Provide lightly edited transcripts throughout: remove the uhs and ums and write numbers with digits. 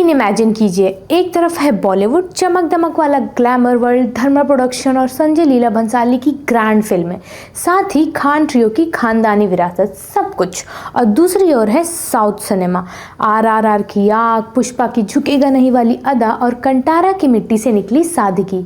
Scene imagine कीजिए, एक तरफ है बॉलीवुड, चमक दमक वाला ग्लैमर वर्ल्ड, धर्मा प्रोडक्शन और संजय लीला भंसाली की ग्रैंड फिल्में, साथ ही खान ट्रियो की खानदानी विरासत, सब कुछ। और दूसरी ओर है साउथ सिनेमा, RRR की आग, पुष्पा की झुकेगा नहीं वाली अदा और कंटारा की मिट्टी से निकली सादगी।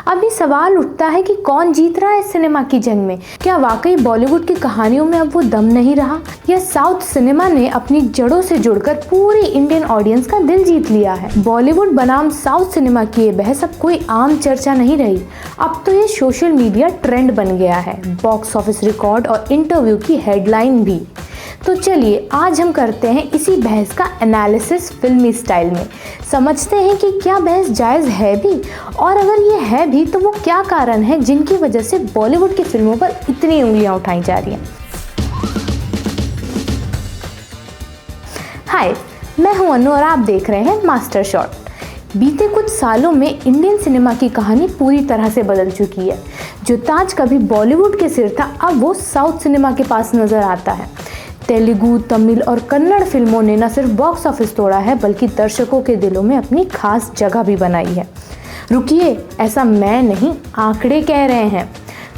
अब ये सवाल उठता है कि कौन जीत रहा है सिनेमा की जंग में? क्या वाकई बॉलीवुड की कहानियों में अब वो दम नहीं रहा, या साउथ सिनेमा ने अपनी जड़ों से जुड़कर पूरी इंडियन ऑडियंस का दिल जीत लिया है? बॉलीवुड बनाम साउथ सिनेमा की ये बहस अब कोई आम चर्चा नहीं रही, अब तो ये सोशल मीडिया ट्रेंड बन गया है, बॉक्स ऑफिस रिकॉर्ड और इंटरव्यू की हेडलाइन भी। तो चलिए आज हम करते हैं इसी बहस का एनालिसिस फिल्मी स्टाइल में, समझते हैं कि क्या बहस जायज़ है भी, और अगर ये है भी तो वो क्या कारण है जिनकी वजह से बॉलीवुड की फिल्मों पर इतनी उंगलियां उठाई जा रही हैं। हाय, मैं हूं अनु और आप देख रहे हैं मास्टर शॉट। बीते कुछ सालों में इंडियन सिनेमा की कहानी पूरी तरह से बदल चुकी है। जो ताज कभी बॉलीवुड के सिर था, अब वो साउथ सिनेमा के पास नजर आता है। तेलुगु, तमिल और कन्नड़ फिल्मों ने न सिर्फ बॉक्स ऑफिस तोड़ा है, बल्कि दर्शकों के दिलों में अपनी खास जगह भी बनाई है। रुकिए, ऐसा मैं नहीं, आंकड़े कह रहे हैं।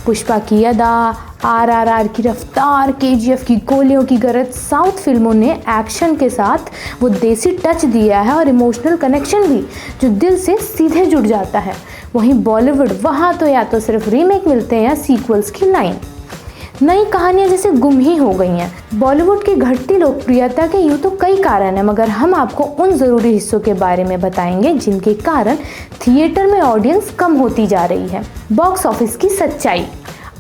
पुष्पा की अदा, RRR की रफ्तार, KGF की गोलियों की गरज, साउथ फिल्मों ने एक्शन के साथ वो देसी टच दिया है और इमोशनल कनेक्शन भी, जो दिल से सीधे जुड़ जाता है। वहीं बॉलीवुड, वहाँ तो या तो सिर्फ रीमेक मिलते हैं या सीक्वल्स की लाइन। नई कहानियां जैसे गुम ही हो गई हैं। बॉलीवुड की घटती लोकप्रियता के यूं तो कई कारण हैं, मगर हम आपको उन ज़रूरी हिस्सों के बारे में बताएंगे जिनके कारण थिएटर में ऑडियंस कम होती जा रही है। बॉक्स ऑफिस की सच्चाई।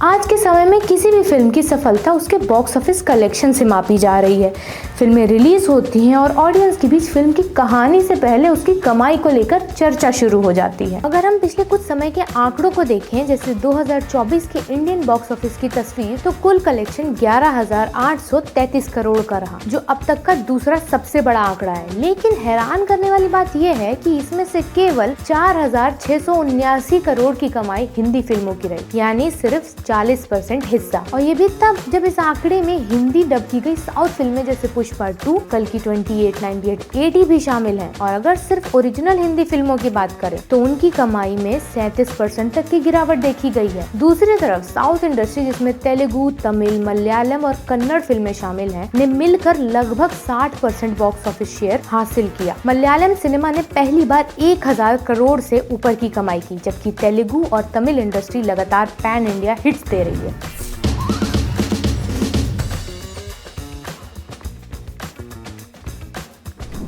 आज के समय में किसी भी फिल्म की सफलता उसके बॉक्स ऑफिस कलेक्शन से मापी जा रही है। फिल्में रिलीज होती हैं और ऑडियंस के बीच फिल्म की कहानी से पहले उसकी कमाई को लेकर चर्चा शुरू हो जाती है। अगर हम पिछले कुछ समय के आंकड़ों को देखें, जैसे 2024 के इंडियन बॉक्स ऑफिस की तस्वीर, तो कुल कलेक्शन 11,833 करोड़ का रहा, जो अब तक का दूसरा सबसे बड़ा आंकड़ा है। लेकिन हैरान करने वाली बात यह है कि इसमें से केवल 4,679 करोड़ की कमाई हिंदी फिल्मों की रही, यानी सिर्फ 40% हिस्सा। और ये भी तब जब इस आंकड़े में हिंदी डब की गई साउथ फिल्में जैसे पुष्पा 2, कल की 28, 98, 80 भी शामिल हैं। और अगर सिर्फ ओरिजिनल हिंदी फिल्मों की बात करें तो उनकी कमाई में 37% तक की गिरावट देखी गई है। दूसरी तरफ साउथ इंडस्ट्री, जिसमें तेलुगु, तमिल, मलयालम और कन्नड़ फिल्में शामिल हैं, ने मिलकर लगभग 60% बॉक्स ऑफिस शेयर हासिल किया। मलयालम सिनेमा ने पहली बार 1000 करोड़ से ऊपर की कमाई की, जबकि तेलुगु और तमिल इंडस्ट्री लगातार पैन इंडिया हिट्स दे रही है।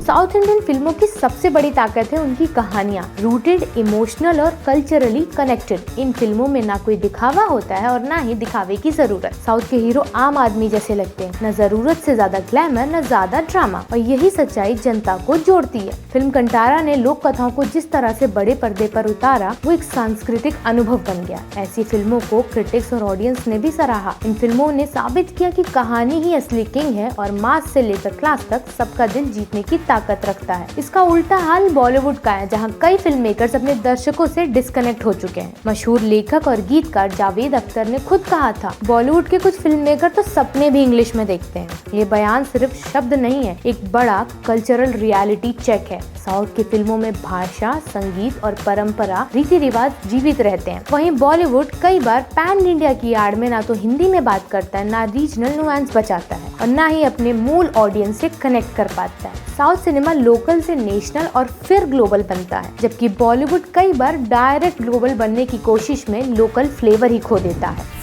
साउथ इंडियन फिल्मों की सबसे बड़ी ताकत है उनकी कहानियां, रूटेड, इमोशनल और कल्चरली कनेक्टेड। इन फिल्मों में ना कोई दिखावा होता है और ना ही दिखावे की जरूरत। साउथ के हीरो आम आदमी जैसे लगते हैं, न जरूरत से ज्यादा ग्लैमर, न ज्यादा ड्रामा, और यही सच्चाई जनता को जोड़ती है। फिल्म कंटारा ने लोक कथाओं को जिस तरह से बड़े पर्दे पर उतारा, वो एक सांस्कृतिक अनुभव बन गया। ऐसी फिल्मों को क्रिटिक्स और ऑडियंस ने भी सराहा। इन फिल्मों ने साबित किया कि कहानी ही असली किंग है और मास से लेकर क्लास तक सबका दिल जीतने की ताकत रखता है। इसका उल्टा हाल बॉलीवुड का है, जहां कई फिल्म मेकर्स अपने दर्शकों से डिस्कनेक्ट हो चुके हैं। मशहूर लेखक और गीतकार जावेद अख्तर ने खुद कहा था, बॉलीवुड के कुछ फिल्म मेकर तो सपने भी इंग्लिश में देखते हैं। ये बयान सिर्फ शब्द नहीं है, एक बड़ा कल्चरल रियलिटी चेक है। साउथ की फिल्मों में भाषा, संगीत और परंपरा, रीति रिवाज जीवित रहते हैं। वहीं बॉलीवुड कई बार पैन इंडिया की आड़ में ना तो हिंदी में बात करता है, ना रीजनल नुआंस बचाता है, और ना ही अपने मूल ऑडियंस से कनेक्ट कर पाता है। साउथ सिनेमा लोकल से नेशनल और फिर ग्लोबल बनता है, जबकि बॉलीवुड कई बार डायरेक्ट ग्लोबल बनने की कोशिश में लोकल फ्लेवर ही खो देता है।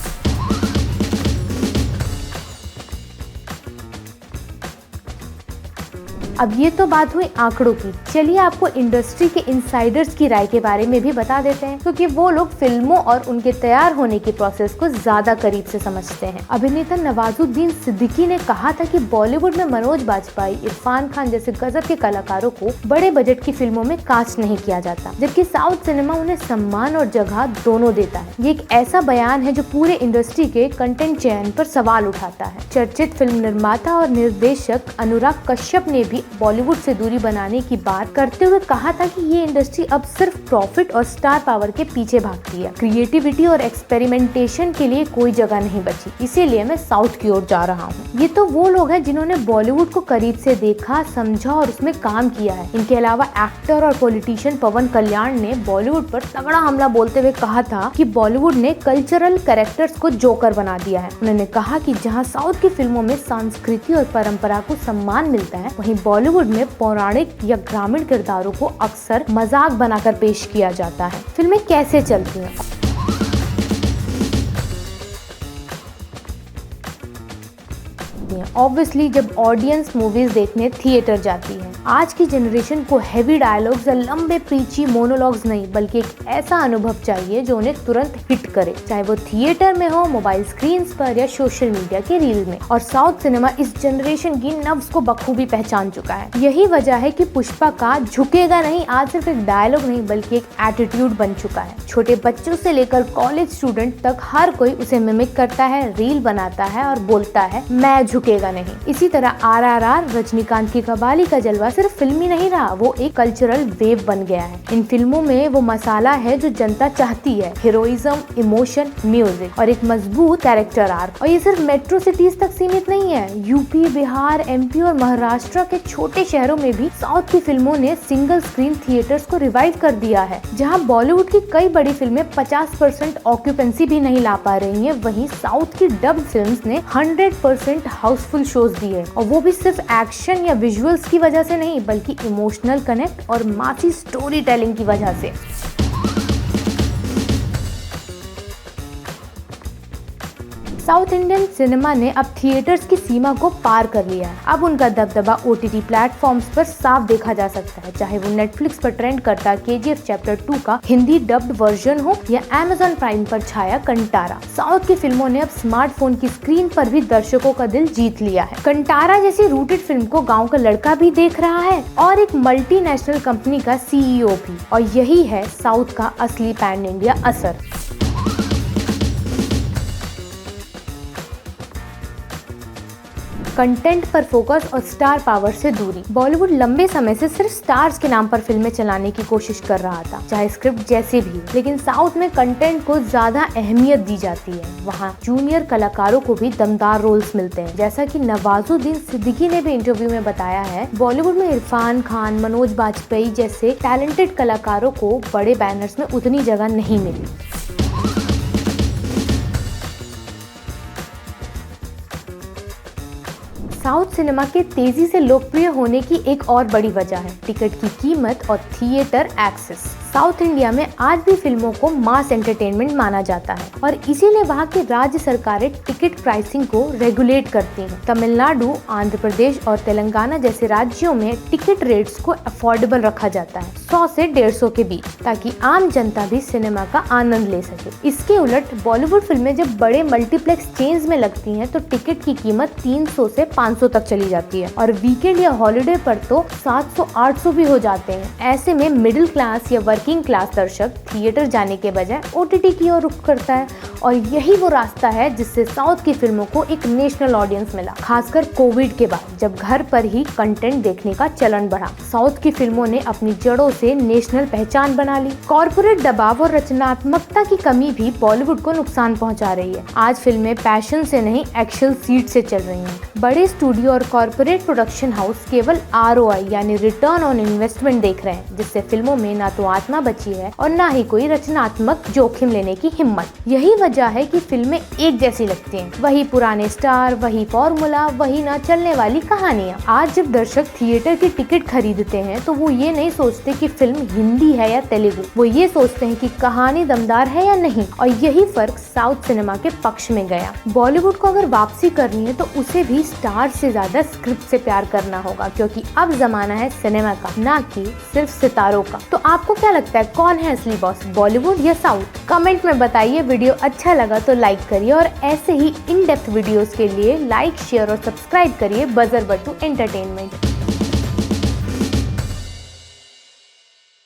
अब ये तो बात हुई आंकड़ों की, चलिए आपको इंडस्ट्री के इनसाइडर्स की राय के बारे में भी बता देते हैं, क्योंकि वो लोग फिल्मों और उनके तैयार होने की प्रोसेस को ज्यादा करीब से समझते हैं। अभिनेता नवाजुद्दीन सिद्दीकी ने कहा था कि बॉलीवुड में मनोज बाजपेयी, इरफान खान जैसे गजब के कलाकारों को बड़े बजट की फिल्मों में कास्ट नहीं किया जाता, जबकि साउथ सिनेमा उन्हें सम्मान और जगह दोनों देता है। ये एक ऐसा बयान है जो पूरे इंडस्ट्री के कंटेंट चयन पर सवाल उठाता है। चर्चित फिल्म निर्माता और निर्देशक अनुराग कश्यप ने भी बॉलीवुड से दूरी बनाने की बात करते हुए कहा था कि ये इंडस्ट्री अब सिर्फ प्रॉफिट और स्टार पावर के पीछे भागती है, क्रिएटिविटी और एक्सपेरिमेंटेशन के लिए कोई जगह नहीं बची, इसीलिए मैं साउथ की ओर जा रहा हूँ। ये तो वो लोग हैं जिन्होंने बॉलीवुड को करीब से देखा, समझा और उसमें काम किया है। इनके अलावा एक्टर और पॉलिटिशियन पवन कल्याण ने बॉलीवुड पर तगड़ा हमला बोलते हुए कहा था कि बॉलीवुड ने कल्चरल कैरेक्टर्स को जोकर बना दिया है। उन्होंने कहा कि जहां साउथ की फिल्मों में संस्कृति और परंपरा को सम्मान मिलता है, वहीं बॉलीवुड में पौराणिक या ग्रामीण किरदारों को अक्सर मजाक बनाकर पेश किया जाता है। फिल्में कैसे चलती हैं? ऑब्वियसली जब ऑडियंस मूवीज देखने थिएटर जाती है। आज की जनरेशन को हैवी डायलॉग्स या लंबे प्रीची मोनोलॉग्स नहीं, बल्कि एक ऐसा अनुभव चाहिए जो उन्हें तुरंत हिट करे, चाहे वो थिएटर में हो, मोबाइल स्क्रीन्स पर या सोशल मीडिया के रील में। और साउथ सिनेमा इस जनरेशन की नब्ज को बखूबी पहचान चुका है। यही वजह है कि पुष्पा का झुकेगा नहीं आज सिर्फ एक डायलॉग नहीं, बल्कि एक एटीट्यूड बन चुका है। छोटे बच्चों से लेकर कॉलेज स्टूडेंट तक हर कोई उसे मिमिक करता है, रील बनाता है और बोलता है मैं झुकेगा नहीं। इसी तरह RRR, रजनीकांत की कबाली का जलवा सिर्फ फिल्मी नहीं रहा, वो एक कल्चरल वेव बन गया है। इन फिल्मों में वो मसाला है जो जनता चाहती है, हीरोइज्म, इमोशन, म्यूजिक और एक मजबूत कैरेक्टर आर्क। और ये सिर्फ मेट्रो सिटीज तक सीमित नहीं है। यूपी, बिहार, MP और महाराष्ट्र के छोटे शहरों में भी साउथ की फिल्मों ने सिंगल स्क्रीन थिएटर्स को रिवाइव कर दिया है। जहाँ बॉलीवुड की कई बड़ी फिल्में 50% ऑक्यूपेंसी भी नहीं ला पा रही है, वहीं साउथ की डब्ड फिल्म्स ने 100% हाउसफुल शोज दिए, और वो भी सिर्फ एक्शन या विजुअल्स की वजह से नहीं, बल्कि इमोशनल कनेक्ट और मासी स्टोरी टेलिंग की वजह से। साउथ इंडियन सिनेमा ने अब थिएटर्स की सीमा को पार कर लिया है। अब उनका दबदबा OTT प्लेटफॉर्म्स पर साफ देखा जा सकता है, चाहे वो नेटफ्लिक्स पर ट्रेंड करता KGF चैप्टर 2 का हिंदी डब्ड वर्जन हो या Amazon प्राइम पर छाया कंटारा। साउथ की फिल्मों ने अब स्मार्टफोन की स्क्रीन पर भी दर्शकों का दिल जीत लिया है। कंटारा जैसी रूटेड फिल्म को गाँव का लड़का भी देख रहा है और एक मल्टीनेशनल कंपनी का CEO भी, और यही है साउथ का असली पैन इंडिया असर। कंटेंट पर फोकस और स्टार पावर से दूरी। बॉलीवुड लंबे समय से सिर्फ स्टार्स के नाम पर फिल्में चलाने की कोशिश कर रहा था, चाहे स्क्रिप्ट जैसे भी, लेकिन साउथ में कंटेंट को ज्यादा अहमियत दी जाती है। वहाँ जूनियर कलाकारों को भी दमदार रोल्स मिलते हैं। जैसा कि नवाजुद्दीन सिद्दीकी ने भी इंटरव्यू में बताया है, बॉलीवुड में इरफान खान, मनोज बाजपेयी जैसे टैलेंटेड कलाकारों को बड़े बैनर्स में उतनी जगह नहीं मिली। साउथ सिनेमा के तेजी से लोकप्रिय होने की एक और बड़ी वजह है टिकट की कीमत और थिएटर एक्सेस। साउथ इंडिया में आज भी फिल्मों को मास एंटरटेनमेंट माना जाता है और इसीलिए वहाँ की राज्य सरकारें टिकट प्राइसिंग को रेगुलेट करती हैं। तमिलनाडु, आंध्र प्रदेश और तेलंगाना जैसे राज्यों में टिकट रेट्स को अफोर्डेबल रखा जाता है, 100 से 150 के बीच, ताकि आम जनता भी सिनेमा का आनंद ले सके। इसके उलट बॉलीवुड फिल्में जब बड़े मल्टीप्लेक्स चेन्स में लगती हैं तो टिकट की कीमत 300 से 500 तक चली जाती है और वीकेंड या हॉलिडे पर तो 700-800 भी हो जाते हैं। ऐसे में मिडिल क्लास या वर्किंग क्लास दर्शक थिएटर जाने के बजाय OTT की ओर रुख करता है, और यही वो रास्ता है जिससे साउथ की फिल्मों को एक नेशनल ऑडियंस मिला। खासकर कोविड के बाद जब घर पर ही कंटेंट देखने का चलन बढ़ा, साउथ की फिल्मों ने अपनी जड़ों से नेशनल पहचान बना ली। कॉर्पोरेट दबाव और रचनात्मकता की कमी भी बॉलीवुड को नुकसान पहुंचा रही है। आज फिल्में पैशन से नहीं, एक्शन सीट से चल रही हैं। बड़े स्टूडियो और कॉर्पोरेट प्रोडक्शन हाउस केवल ROI यानी रिटर्न ऑन इन्वेस्टमेंट देख रहे हैं, जिससे फिल्मों में ना तो आत्मा बची है और ना ही कोई रचनात्मक जोखिम लेने की हिम्मत। यही वजह है कि फिल्में एक जैसी लगती हैं, वही पुराने स्टार, वही फॉर्मूला, वही ना चलने वाली कहानियाँ। आज जब दर्शक थिएटर की टिकट खरीदते हैं तो वो ये नहीं सोचते कि फिल्म हिंदी है या तेलुगु, वो ये सोचते हैं कि कहानी दमदार है या नहीं। और यही फर्क साउथ सिनेमा के पक्ष में गया। बॉलीवुड को अगर वापसी करनी है तो उसे भी स्टार से ज्यादा स्क्रिप्ट से प्यार करना होगा, क्योंकि अब जमाना है सिनेमा का, ना कि सिर्फ सितारों का। तो आपको क्या लगता है, कौन है असली बॉस, बॉलीवुड या साउथ? कमेंट में बताइए। वीडियो अच्छा लगा तो लाइक करिए और ऐसे ही इन डेप्थ वीडियोस के लिए लाइक, शेयर और सब्सक्राइब करिए बजर बट्टू एंटरटेनमेंट।